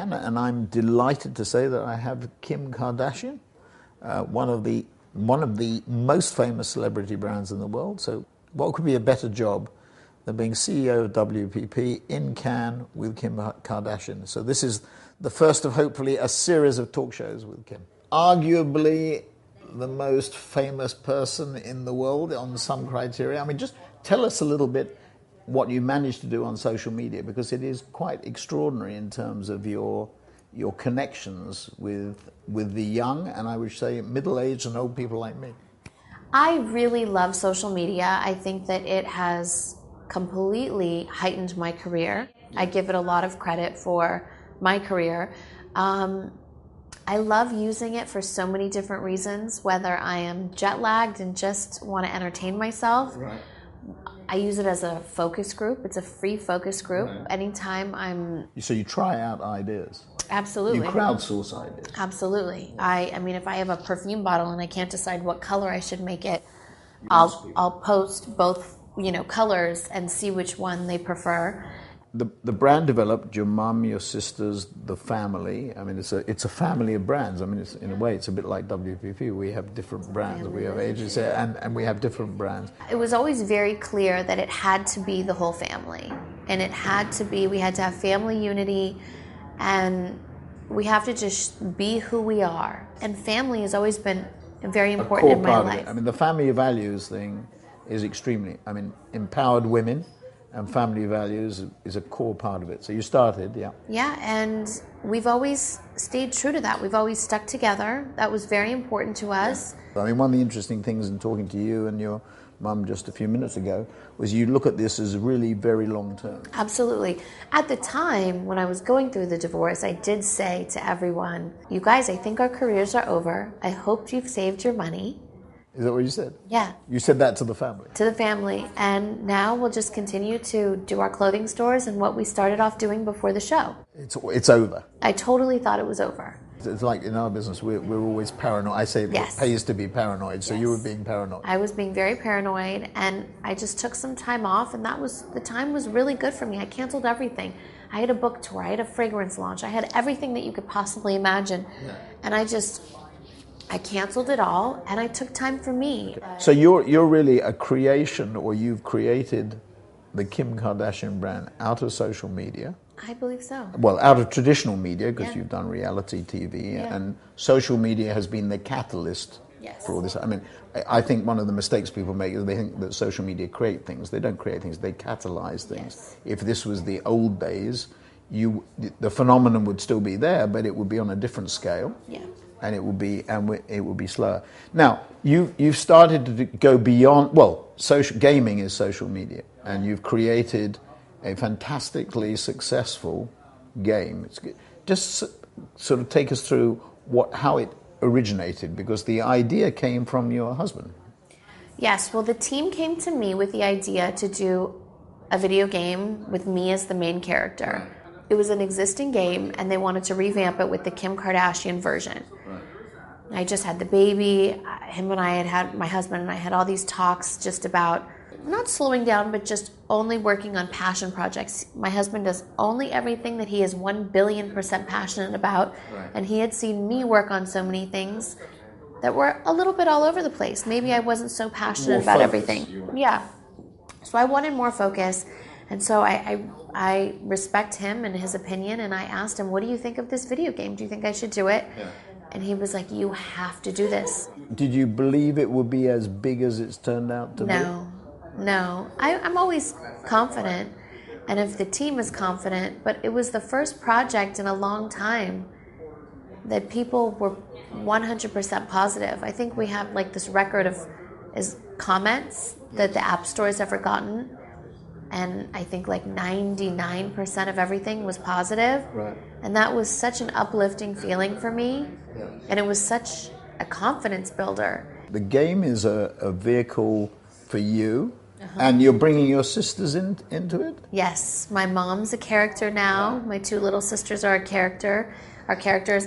can, and I'm delighted to say that I have Kim Kardashian, one of the most famous celebrity brands in the world. So what could be a better job than being CEO of WPP in Cannes with Kim Kardashian? So this is the first of hopefully a series of talk shows with Kim. Arguably the most famous person in the world on some criteria. I mean, just tell us a little bit what you managed to do on social media, because it is quite extraordinary in terms of your connections with the young, and I would say middle-aged and old people like me. I really love social media. I think that it has completely heightened my career. I give it a lot of credit for my career. I love using it for so many different reasons, whether I am jet-lagged and just want to entertain myself. Right. I use it as a focus group. It's a free focus group. Right. Anytime I'm... So you try out ideas. Absolutely. You crowdsource ideas. Absolutely. I mean, if I have a perfume bottle and I can't decide what color I should make it, I'll post both, colors and see which one they prefer. The brand developed, your mum, your sisters, the family. I mean, it's a family of brands. I mean, in a way, it's a bit like WPP. We have different brands. We have agencies, and we have different brands. It was always very clear that it had to be the whole family. And we had to have family unity, and we have to just be who we are. And family has always been very important in my life. I mean, the family values thing is empowered women. And family values is a core part of it. So you started, yeah. Yeah, and we've always stayed true to that. We've always stuck together. That was very important to us. I mean, one of the interesting things in talking to you and your mum just a few minutes ago was you look at this as really very long term. Absolutely. At the time, when I was going through the divorce, I did say to everyone, you guys, I think our careers are over. I hope you've saved your money. Is that what you said? Yeah. You said that to the family? To the family. And now we'll just continue to do our clothing stores and what we started off doing before the show. It's over. I totally thought it was over. It's like in our business, we're always paranoid. I say yes. It pays to be paranoid, so yes. You were being paranoid. I was being very paranoid, and I just took some time off, and the time was really good for me. I canceled everything. I had a book tour, I had a fragrance launch, I had everything that you could possibly imagine. Yeah. And I canceled it all, and I took time for me. So you're really a creation, or you've created the Kim Kardashian brand out of social media. I believe so. Well, out of traditional media, because yeah. You've done reality TV, yeah. And social media has been the catalyst yes. for all this. I mean, I think one of the mistakes people make is they think that social media create things. They don't create things, they catalyze things. Yes. If this was the old days, the phenomenon would still be there, but it would be on a different scale. Yeah. And it will be slower. Now, you've started to go beyond. Well, gaming is social media, and you've created a fantastically successful game. Just sort of take us through how it originated, because the idea came from your husband. Yes. Well, the team came to me with the idea to do a video game with me as the main character. It was an existing game, and they wanted to revamp it with the Kim Kardashian version. Right. I just had the baby. My husband and I had all these talks just about not slowing down, but just only working on passion projects. My husband does only everything that he is 1,000,000,000% passionate about, right. And he had seen me work on so many things that were a little bit all over the place. Maybe I wasn't so passionate about everything. Yeah. So I wanted more focus. And so I respect him and his opinion, and I asked him, what do you think of this video game? Do you think I should do it? Yeah. And he was like, you have to do this. Did you believe it would be as big as it's turned out to be? No. I'm always confident, and if the team is confident, but it was the first project in a long time that people were 100% positive. I think we have like this record of comments that the App Store has ever gotten. And I think like 99% of everything was positive. Right. And that was such an uplifting feeling for me. Yeah. And it was such a confidence builder. The game is a vehicle for you, and you're bringing your sisters into it? Yes. My mom's a character now. My two little sisters are characters.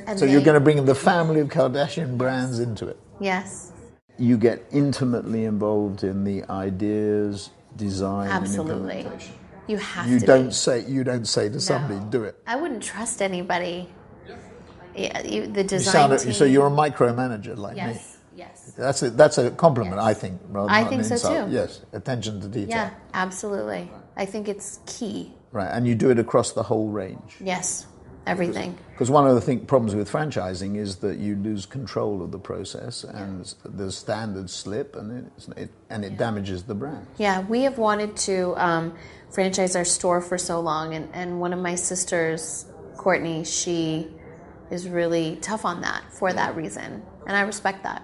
And so you're going to bring the family of Kardashian brands into it? Yes. You get intimately involved in the ideas, design, absolutely. And implementation. You have You to don't be. say to somebody, No. do it. I wouldn't trust anybody. Yeah, the You design team. so you're a micromanager like me. Yes, yes. That's a compliment, Yes. I think, rather I than think an so insult. too. Yes, attention to detail. Yeah, absolutely. I think it's key. Right, and you do it across the whole range. Yes, everything. Because one of the problems with franchising is that you lose control of the process, and the standards slip, and it damages the brand. Yeah, we have wanted to franchise our store for so long, and one of my sisters, Courtney, she is really tough on that for that reason, and I respect that.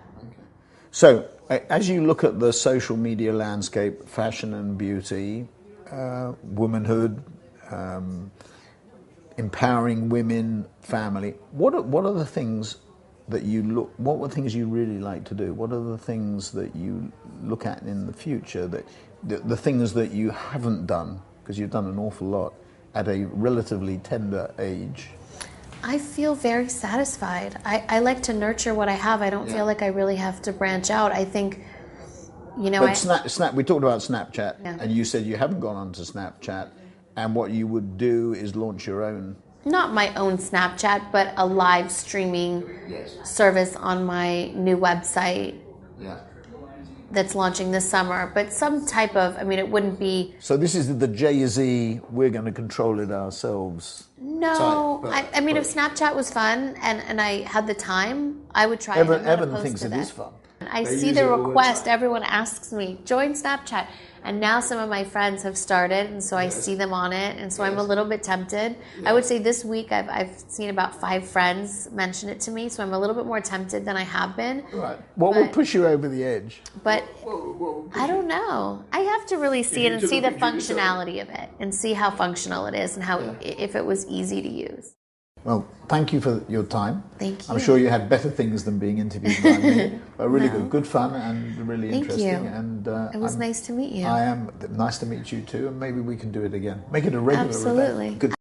So, as you look at the social media landscape, fashion and beauty, womanhood, empowering women, family, what are the things that what were things you really like to do? What are the things that you look at in the future, that the things that you haven't done, because you've done an awful lot at a relatively tender age? I feel very satisfied. I like to nurture what I have. I don't feel like I really have to branch out. I think, But Snap. We talked about Snapchat, Yeah. and you said you haven't gone onto Snapchat, and what you would do is launch your own. not my own Snapchat, but a live streaming service on my new website that's launching this summer. But some type of, it wouldn't be... So this is the Jay-Z, we're going to control it ourselves. No, if Snapchat was fun and I had the time, I would try it. Evan thinks it is fun. I see the request. Everyone asks me, join Snapchat. And now some of my friends have started, and so I see them on it, and so I'm a little bit tempted. I would say this week I've seen about 5 friends mention it to me, so I'm a little bit more tempted than I have been. Right. What would push you over the edge? But I don't know. I have to really see it and see the functionality of it, and see how functional it is, and how if it was easy to use. Well, thank you for your time. Thank you. I'm sure you had better things than being interviewed by me. But really good fun and really Thank interesting. you. And It was nice to meet you. I am nice to meet you too, and maybe we can do it again. Make it a regular event. Absolutely. Good.